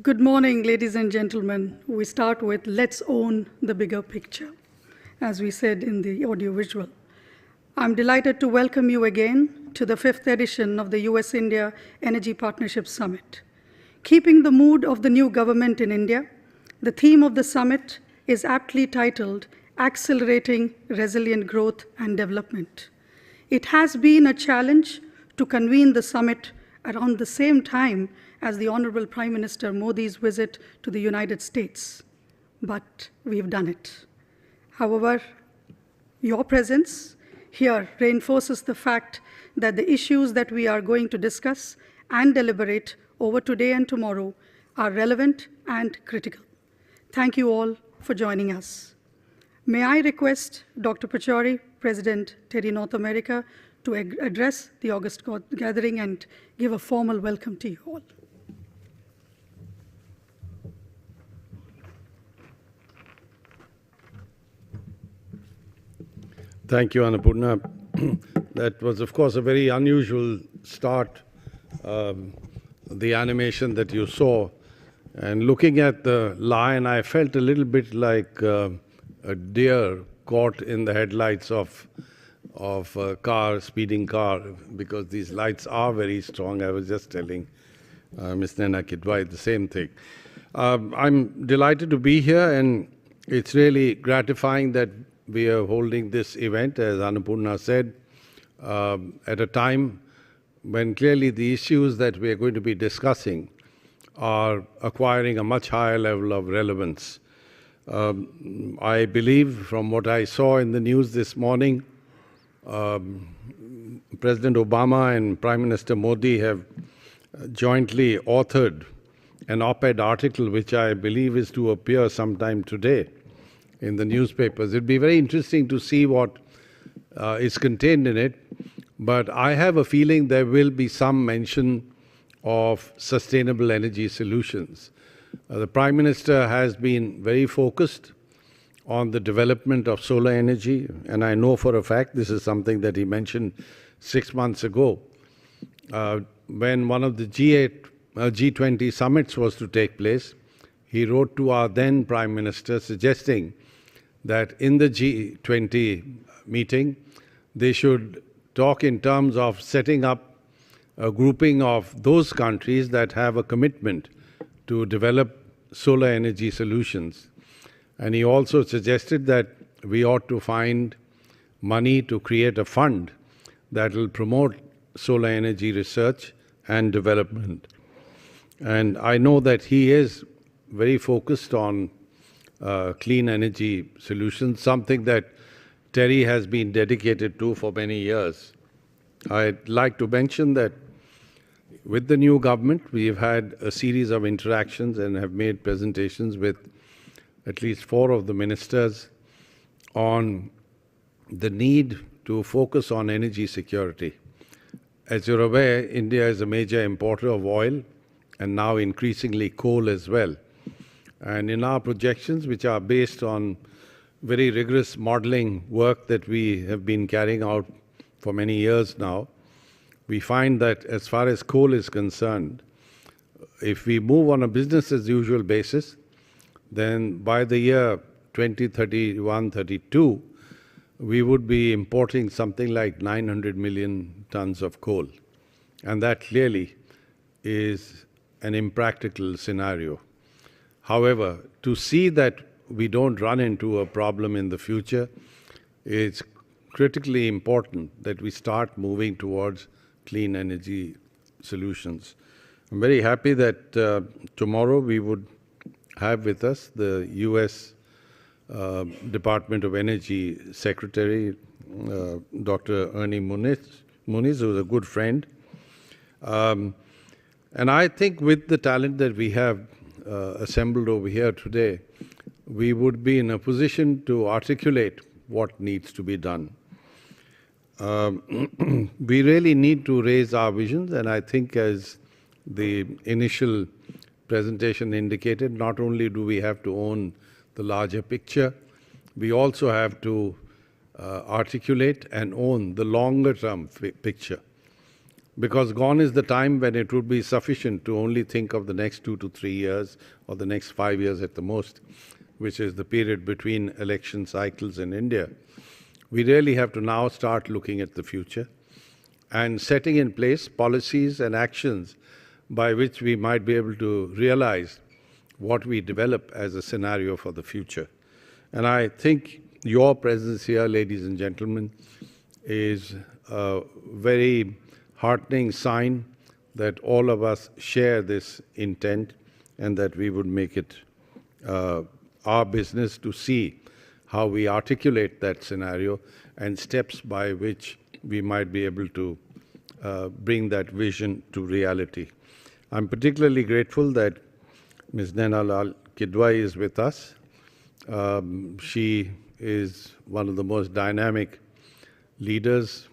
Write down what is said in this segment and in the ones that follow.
Good morning, ladies and gentlemen. We start with let's own the bigger picture, as we said in the audiovisual. I'm delighted to welcome you again to the 5th edition of the US-India Energy Partnership Summit. Keeping the mood of the new government in India, the theme of the summit is aptly titled Accelerating Resilient Growth and Development. It has been a challenge to convene the summit around the same time as the Honorable Prime Minister Modi's visit to the United States, but we've done it. However, your presence here reinforces the fact that the issues that we are going to discuss and deliberate over today and tomorrow are relevant and critical. Thank you all for joining us. May I request Dr. Pachauri, President, TERI North America, to address the August gathering and give a formal welcome to you all. Thank you, Annapurna. That was, of course, a very unusual start, the animation that you saw. And looking at the lion, I felt a little bit like a deer caught in the headlights of a speeding car, because these lights are very strong. I was just telling Ms. Naina Kidwai the same thing. I'm delighted to be here, and it's really gratifying that we are holding this event, as Annapurna said, at a time when clearly the issues that we are going to be discussing are acquiring a much higher level of relevance. I believe from what I saw in the news this morning, President Obama and Prime Minister Modi have jointly authored an op-ed article which I believe is to appear sometime today in the newspapers. It'd be very interesting to see what is contained in it, but I have a feeling there will be some mention of sustainable energy solutions. The Prime Minister has been very focused on the development of solar energy, and I know for a fact this is something that he mentioned 6 months ago when one of the G20 summits was to take place. He wrote to our then Prime Minister suggesting that in the G20 meeting, they should talk in terms of setting up a grouping of those countries that have a commitment to develop solar energy solutions. And he also suggested that we ought to find money to create a fund that will promote solar energy research and development. And I know that he is very focused on clean energy solutions, something that TERI has been dedicated to for many years. I'd like to mention that with the new government, we've had a series of interactions and have made presentations with at least 4 of the ministers on the need to focus on energy security. As you're aware, India is a major importer of oil and now increasingly coal as well. And in our projections, which are based on very rigorous modeling work that we have been carrying out for many years now, we find that as far as coal is concerned, if we move on a business as usual basis, then by the year 2031-32, we would be importing something like 900 million tons of coal. And that clearly is an impractical scenario. However, to see that we don't run into a problem in the future, it's critically important that we start moving towards clean energy solutions. I'm very happy that tomorrow we would have with us the US Department of Energy Secretary, Dr. Ernie Moniz, who's a good friend. And I think with the talent that we have assembled over here today, we would be in a position to articulate what needs to be done. We really need to raise our visions, and I think as the initial presentation indicated, not only do we have to own the larger picture, we also have to articulate and own the longer term picture. because gone is the time when it would be sufficient to only think of the next 2 to 3 years or the next 5 years at the most, which is the period between election cycles in India. We really have to now start looking at the future and setting in place policies and actions by which we might be able to realize what we develop as a scenario for the future. And I think your presence here, ladies and gentlemen, is a very heartening sign that all of us share this intent and that we would make it our business to see how we articulate that scenario and steps by which we might be able to bring that vision to reality. I'm particularly grateful that Ms. Naina Lal Kidwai is with us. She is one of the most dynamic leaders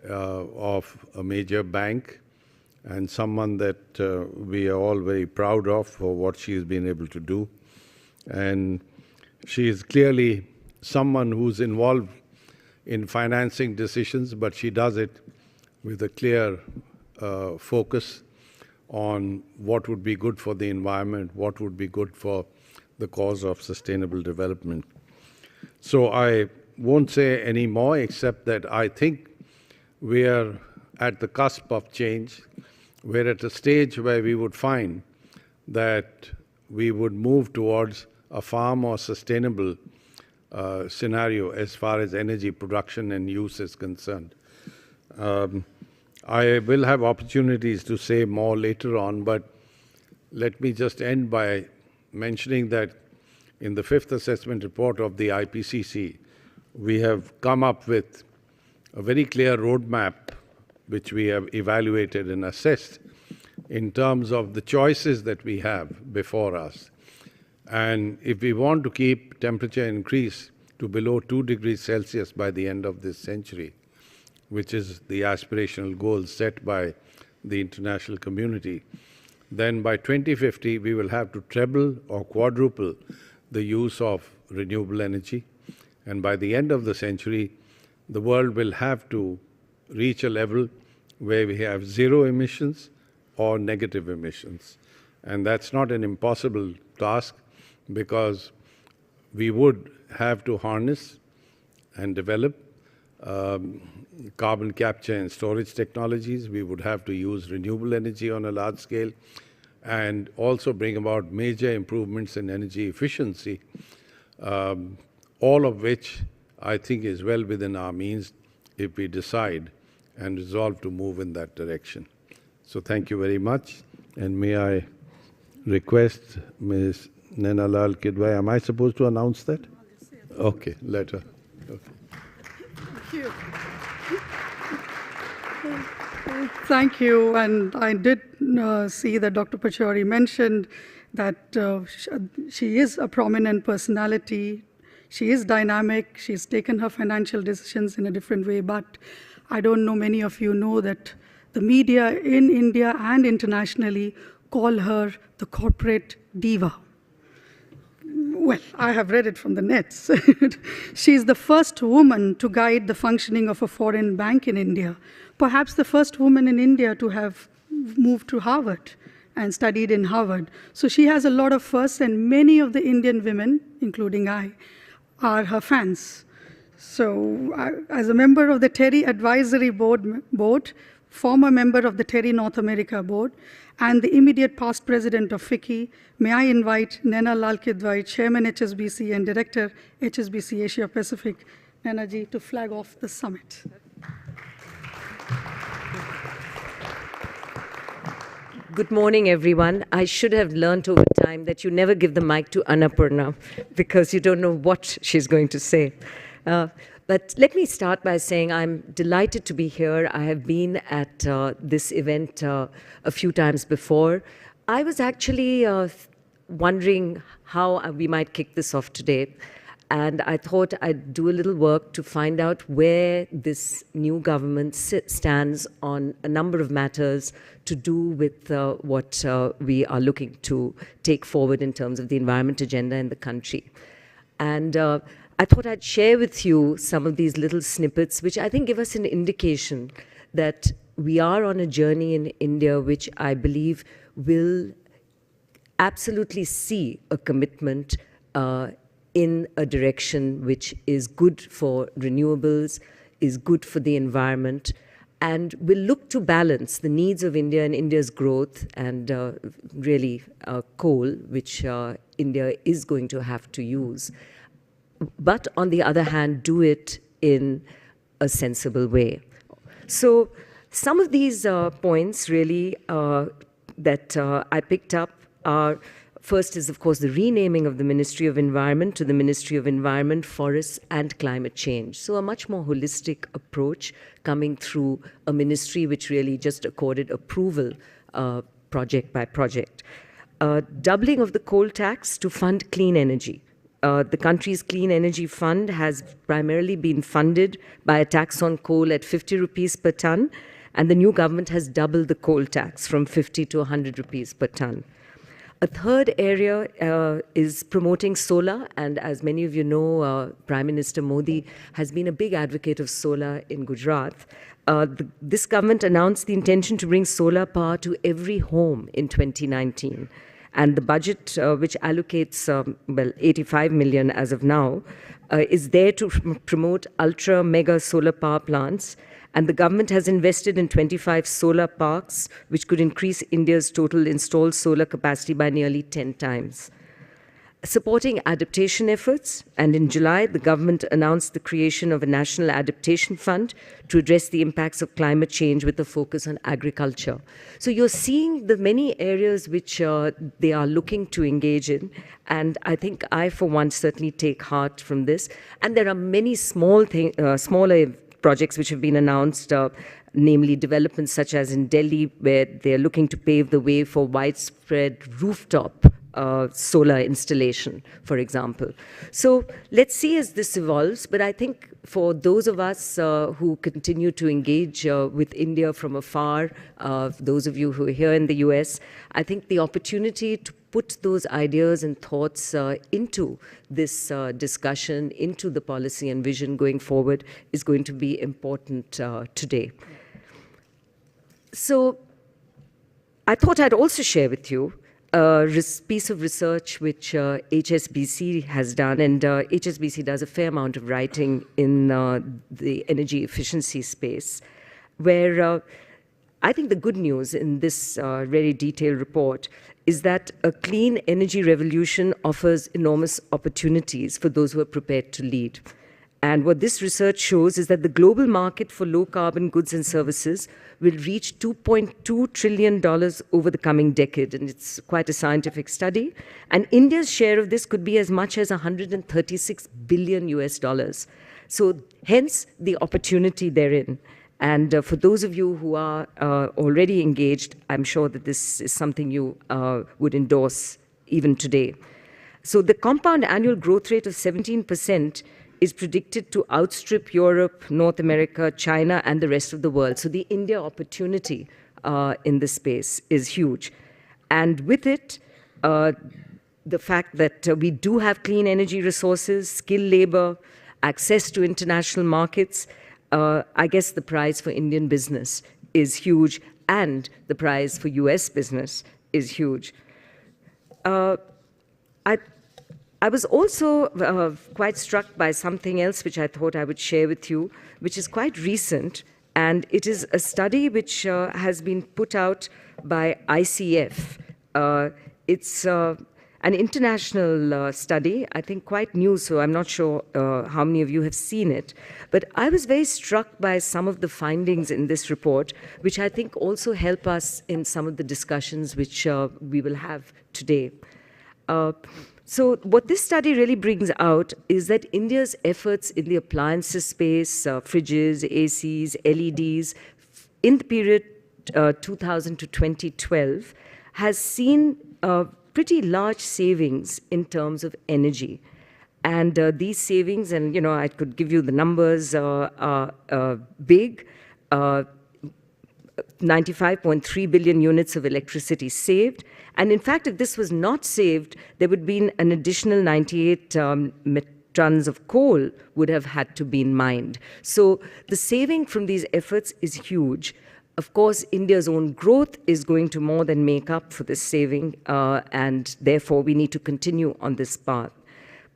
of a major bank and someone that we are all very proud of for what she has been able to do. And she is clearly someone who's involved in financing decisions, but she does it with a clear focus on what would be good for the environment, what would be good for the cause of sustainable development. So I won't say any more except that I think we are at the cusp of change. We're at a stage where we would find that we would move towards a far more sustainable scenario as far as energy production and use is concerned. I will have opportunities to say more later on, but let me just end by mentioning that in the fifth assessment report of the IPCC, we have come up with a very clear roadmap which we have evaluated and assessed in terms of the choices that we have before us. And if we want to keep temperature increase to below 2 degrees Celsius by the end of this century, which is the aspirational goal set by the international community, then by 2050 we will have to treble or quadruple the use of renewable energy. And by the end of the century, the world will have to reach a level where we have zero emissions or negative emissions. And that's not an impossible task, because we would have to harness and develop carbon capture and storage technologies. We would have to use renewable energy on a large scale and also bring about major improvements in energy efficiency, all of which I think is well within our means if we decide and resolve to move in that direction. So thank you very much, and may I request Ms. Naina Lal Kidwai, am I supposed to announce that? Okay, let her. Okay. Thank you. Thank you. And I did see that Dr. Pachauri mentioned that she is a prominent personality. She is dynamic. She's taken her financial decisions in a different way. But I don't know, many of you know that the media in India and internationally call her the corporate diva. Well, I have read it from the nets. She's the first woman to guide the functioning of a foreign bank in India, perhaps the first woman in India to have moved to Harvard and studied in Harvard. So she has a lot of firsts, and many of the Indian women, including I, are her fans. So as a member of the TERI Advisory Board, former member of the TERI North America Board, and the immediate past president of FICCI, may I invite Naina Lal Kidwai, Chairman HSBC and Director HSBC Asia Pacific, Naina ji, to flag off the summit. Good morning, everyone. I should have learned over time that you never give the mic to Annapurna because you don't know what she's going to say. But let me start by saying I'm delighted to be here. I have been at this event a few times before. I was actually wondering how we might kick this off today. And I thought I'd do a little work to find out where this new government stands on a number of matters to do with what we are looking to take forward in terms of the environment agenda in the country. And I thought I'd share with you some of these little snippets, which I think give us an indication that we are on a journey in India which I believe will absolutely see a commitment in a direction which is good for renewables, is good for the environment, and will look to balance the needs of India and India's growth and really coal, which India is going to have to use. But on the other hand, do it in a sensible way. So some of these points really that I picked up are, first is, of course, the renaming of the Ministry of Environment to the Ministry of Environment, Forests and Climate Change. So a much more holistic approach coming through a ministry which really just accorded approval project by project. Doubling of the coal tax to fund clean energy. The country's Clean Energy Fund has primarily been funded by a tax on coal at 50 rupees per ton, and the new government has doubled the coal tax from 50 to 100 rupees per ton. A third area is promoting solar, and as many of you know, Prime Minister Modi has been a big advocate of solar in Gujarat. This government announced the intention to bring solar power to every home in 2019. And the budget, which allocates, 85 million as of now, is there to promote ultra mega solar power plants. And the government has invested in 25 solar parks, which could increase India's total installed solar capacity by nearly 10 times. Supporting adaptation efforts, and in July, the government announced the creation of a National Adaptation Fund to address the impacts of climate change with a focus on agriculture. So you're seeing the many areas which they are looking to engage in, and I think I, for one, certainly take heart from this. And there are many smaller projects which have been announced, namely developments such as in Delhi, where they're looking to pave the way for widespread rooftop solar installation, for example. So let's see as this evolves, but I think for those of us who continue to engage with India from afar, those of you who are here in the US, I think the opportunity to put those ideas and thoughts into this discussion, into the policy and vision going forward is going to be important today. So I thought I'd also share with you a piece of research which HSBC has done, and HSBC does a fair amount of writing in the energy efficiency space, where I think the good news in this very detailed report is that a clean energy revolution offers enormous opportunities for those who are prepared to lead. And what this research shows is that the global market for low-carbon goods and services will reach $2.2 trillion over the coming decade, and it's quite a scientific study. And India's share of this could be as much as $136 billion US. So hence the opportunity therein. And for those of you who are already engaged, I'm sure that this is something you would endorse even today. So the compound annual growth rate of 17% is predicted to outstrip Europe, North America, China, and the rest of the world. So the India opportunity in this space is huge. And with it, the fact that we do have clean energy resources, skilled labor, access to international markets, I guess the prize for Indian business is huge, and the prize for US business is huge. I was also quite struck by something else which I thought I would share with you, which is quite recent, and it is a study which has been put out by ICF. It's an international study, I think quite new, so I'm not sure how many of you have seen it. But I was very struck by some of the findings in this report, which I think also help us in some of the discussions which we will have today. So what this study really brings out is that India's efforts in the appliances space, fridges, ACs, LEDs, in the period 2000 to 2012, has seen pretty large savings in terms of energy. And these savings, and you know, I could give you the numbers, big, 95.3 billion units of electricity saved. And in fact, if this was not saved, there would be an additional 98 tons of coal would have had to be mined. So the saving from these efforts is huge. Of course, India's own growth is going to more than make up for this saving, and therefore we need to continue on this path.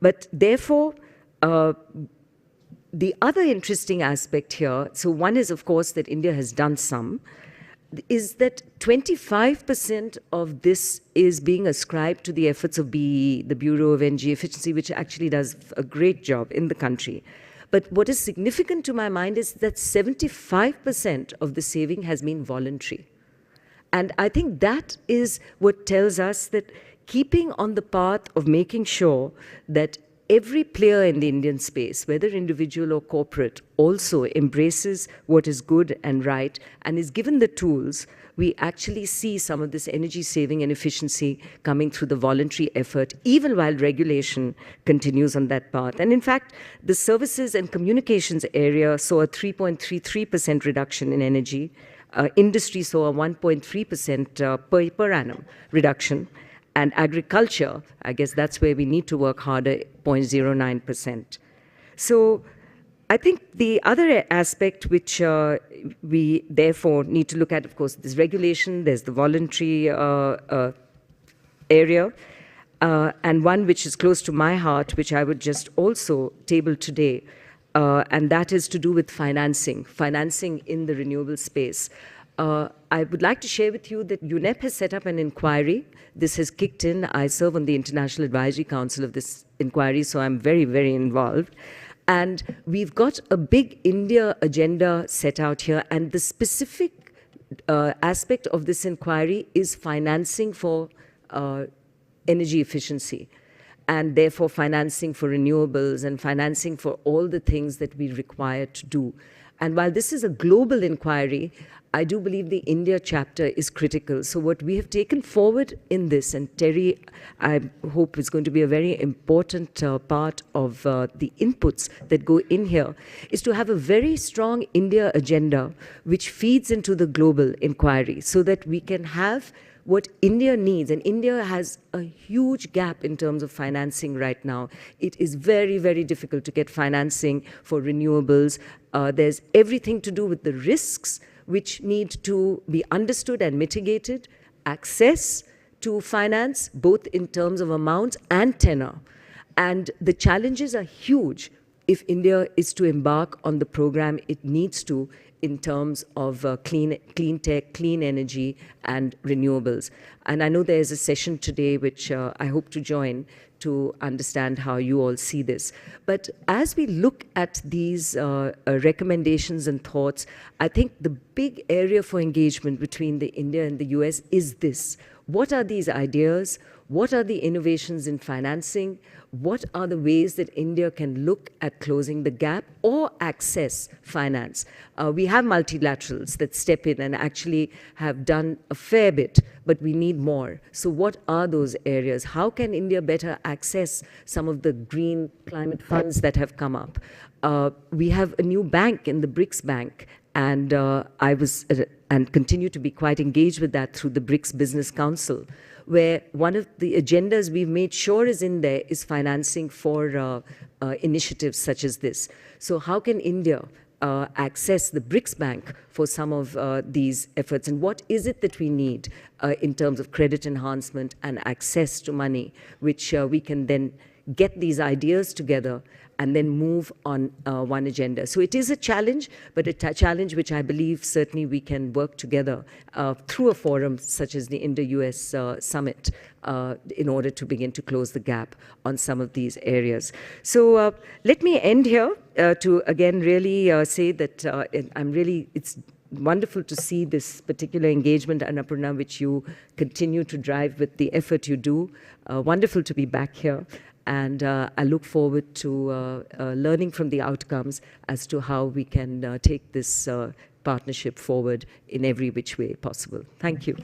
But therefore, the other interesting aspect here, so one is, of course, that India has done some, is that 25% of this is being ascribed to the efforts of BE, the Bureau of Energy Efficiency, which actually does a great job in the country. But what is significant to my mind is that 75% of the saving has been voluntary. And I think that is what tells us that keeping on the path of making sure that every player in the Indian space, whether individual or corporate, also embraces what is good and right and is given the tools, we actually see some of this energy saving and efficiency coming through the voluntary effort, even while regulation continues on that path. And in fact, the services and communications area saw a 3.33% reduction in energy. Industry saw a 1.3% per annum reduction. And agriculture, I guess that's where we need to work harder, 0.09%. So I think the other aspect which we therefore need to look at, of course, there's regulation, there's the voluntary area, and one which is close to my heart, which I would just also table today, and that is to do with financing in the renewable space. I would like to share with you that UNEP has set up an inquiry. This has kicked in. I serve on the International Advisory Council of this inquiry, so I'm very, very involved. And we've got a big India agenda set out here, and the specific aspect of this inquiry is financing for energy efficiency, and therefore financing for renewables and financing for all the things that we require to do. And while this is a global inquiry, I do believe the India chapter is critical. So what we have taken forward in this, and TERI, I hope, is going to be a very important part of the inputs that go in here, is to have a very strong India agenda which feeds into the global inquiry so that we can have what India needs. And India has a huge gap in terms of financing right now. It is very, very difficult to get financing for renewables. There's everything to do with the risks which need to be understood and mitigated, access to finance, both in terms of amount and tenor. And the challenges are huge if India is to embark on the program it needs to in terms of clean tech, clean energy, and renewables. And I know there's a session today which I hope to join to understand how you all see this. But as we look at these recommendations and thoughts, I think the big area for engagement between the India and the US is this. What are these ideas? What are the innovations in financing? What are the ways that India can look at closing the gap or access finance? We have multilaterals that step in and actually have done a fair bit, but we need more. So what are those areas? How can India better access some of the green climate funds that have come up? We have a new bank in the BRICS Bank, and I was and continue to be quite engaged with that through the BRICS Business Council, where one of the agendas we've made sure is in there is financing for initiatives such as this. So how can India access the BRICS Bank for some of these efforts? And what is it that we need in terms of credit enhancement and access to money, which we can then get these ideas together and then move on one agenda. So it is a challenge, but a challenge which I believe certainly we can work together through a forum such as the Indo-US Summit in order to begin to close the gap on some of these areas. So let me end here to again really say that it's wonderful to see this particular engagement, Annapurna, which you continue to drive with the effort you do. Wonderful to be back here. And I look forward to learning from the outcomes as to how we can take this partnership forward in every which way possible. Thank you.